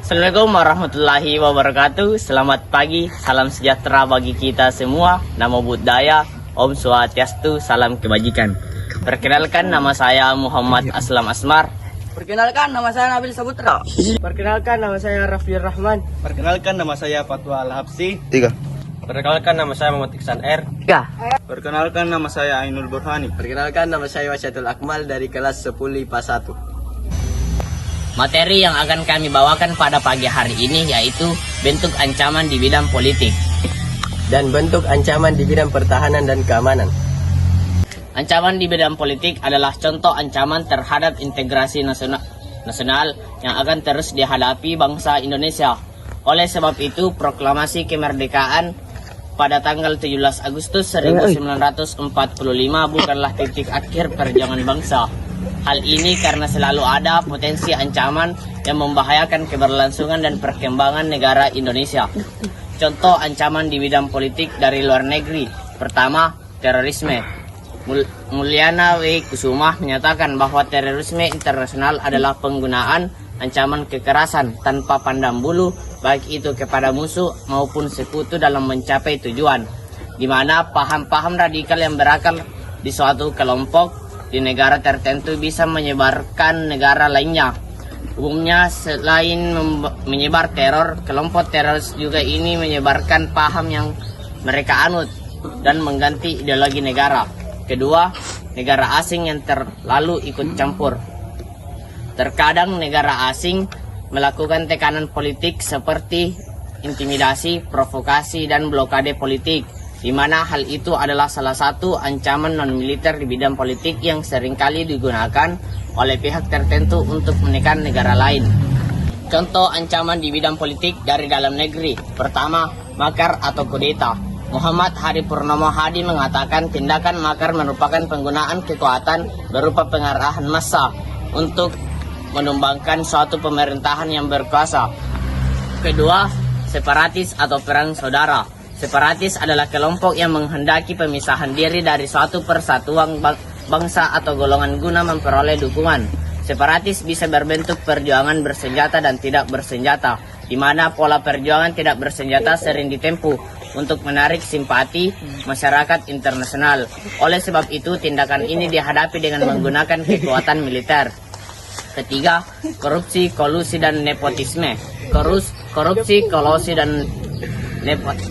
Assalamualaikum warahmatullahi wabarakatuh. Selamat pagi, salam sejahtera bagi kita semua. Namo Buddhaya, Om Swastiastu, salam kebajikan. Perkenalkan, nama saya Muhammad Aslam Asmar. Perkenalkan, nama saya Nabil Saputra. Perkenalkan, nama saya Rafli Rahman. Perkenalkan, nama saya Fatwa Al-Habsi. 3. Perkenalkan, nama saya Muhammad Iksan R. Perkenalkan, nama saya Ainul Burhani. Perkenalkan, nama saya Wasyatul Akmal dari kelas 10 IPA 1. Materi yang akan kami bawakan pada pagi hari ini yaitu bentuk ancaman di bidang politik Dan bentuk ancaman di bidang pertahanan dan keamanan. Ancaman di bidang politik adalah contoh ancaman terhadap integrasi nasional yang akan terus dihadapi bangsa Indonesia. Oleh sebab itu, proklamasi kemerdekaan pada tanggal 17 Agustus 1945 bukanlah titik akhir perjuangan bangsa. Hal ini karena selalu ada potensi ancaman yang membahayakan keberlangsungan dan perkembangan negara Indonesia. Contoh ancaman di bidang politik dari luar negeri. Pertama, terorisme. Mulyana W. Kusuma menyatakan bahwa terorisme internasional adalah penggunaan ancaman kekerasan tanpa pandang bulu, baik itu kepada musuh maupun sekutu dalam mencapai tujuan, di mana paham-paham radikal yang berakar di suatu kelompok di negara tertentu bisa menyebarkan negara lainnya. Umumnya selain menyebar teror, kelompok teroris juga ini menyebarkan paham yang mereka anut dan mengganti ideologi negara. Kedua, negara asing yang terlalu ikut campur. Terkadang negara asing melakukan tekanan politik seperti intimidasi, provokasi, dan blokade politik, di mana hal itu adalah salah satu ancaman non-militer di bidang politik yang seringkali digunakan oleh pihak tertentu untuk menekan negara lain. Contoh ancaman di bidang politik dari dalam negeri. Pertama, makar atau kudeta. Muhammad Hadi Purnomo Hadi mengatakan tindakan makar merupakan penggunaan kekuatan berupa pengarahan massa untuk menumbangkan suatu pemerintahan yang berkuasa. Kedua, separatis atau perang saudara. Separatis adalah kelompok yang menghendaki pemisahan diri dari suatu persatuan bangsa atau golongan guna memperoleh dukungan. Separatis bisa berbentuk perjuangan bersenjata dan tidak bersenjata, di mana pola perjuangan tidak bersenjata sering ditempuh untuk menarik simpati masyarakat internasional. Oleh sebab itu, tindakan ini dihadapi dengan menggunakan kekuatan militer. Ketiga, korupsi, kolusi, dan nepotisme. Korupsi, kolusi, dan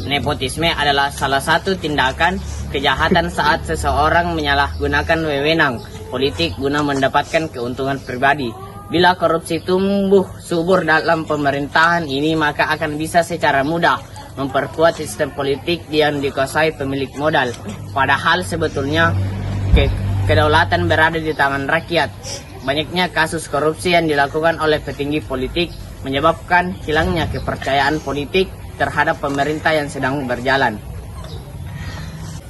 nepotisme adalah salah satu tindakan kejahatan saat seseorang menyalahgunakan wewenang politik guna mendapatkan keuntungan pribadi. Bila korupsi tumbuh subur dalam pemerintahan ini, maka akan bisa secara mudah memperkuat sistem politik yang dikuasai pemilik modal. Padahal sebetulnya kedaulatan berada di tangan rakyat. Banyaknya kasus korupsi yang dilakukan oleh petinggi politik menyebabkan hilangnya kepercayaan politik terhadap pemerintah yang sedang berjalan.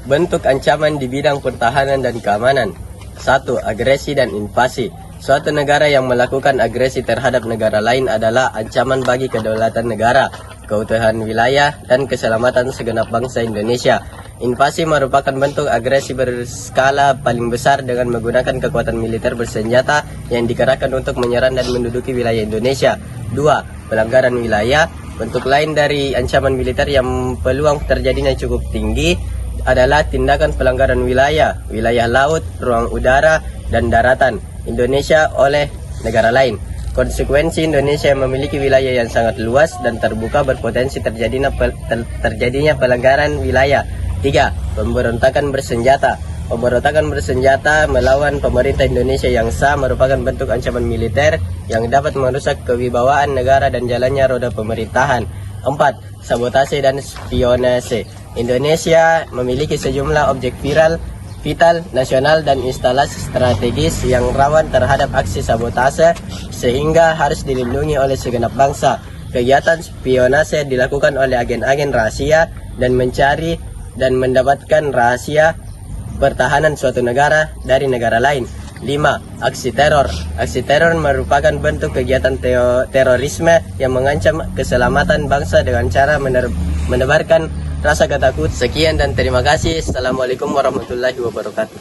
Bentuk ancaman di bidang pertahanan dan keamanan. 1. Agresi dan invasi. Suatu negara yang melakukan agresi terhadap negara lain adalah ancaman bagi kedaulatan negara, keutuhan wilayah, dan keselamatan segenap bangsa Indonesia. Invasi merupakan bentuk agresi berskala paling besar dengan menggunakan kekuatan militer bersenjata yang dikerahkan untuk menyerang dan menduduki wilayah Indonesia. 2. Pelanggaran wilayah. Bentuk lain dari ancaman militer yang peluang terjadinya cukup tinggi adalah tindakan pelanggaran wilayah laut, ruang udara, dan daratan Indonesia oleh negara lain. Konsekuensi Indonesia yang memiliki wilayah yang sangat luas dan terbuka berpotensi terjadinya pelanggaran wilayah. 3. Pemberontakan bersenjata. Pemberontakan bersenjata melawan pemerintah Indonesia yang sah merupakan bentuk ancaman militer yang dapat merusak kewibawaan negara dan jalannya roda pemerintahan. 4. Sabotase dan spionase. Indonesia memiliki sejumlah objek vital nasional dan instalasi strategis yang rawan terhadap aksi sabotase sehingga harus dilindungi oleh segenap bangsa. Kegiatan spionase dilakukan oleh agen-agen rahasia dan mencari dan mendapatkan rahasia pertahanan suatu negara dari negara lain. 5. Aksi teror. Aksi teror merupakan bentuk kegiatan terorisme yang mengancam keselamatan bangsa dengan cara menebarkan rasa takut. Sekian dan terima kasih. Assalamualaikum warahmatullahi wabarakatuh.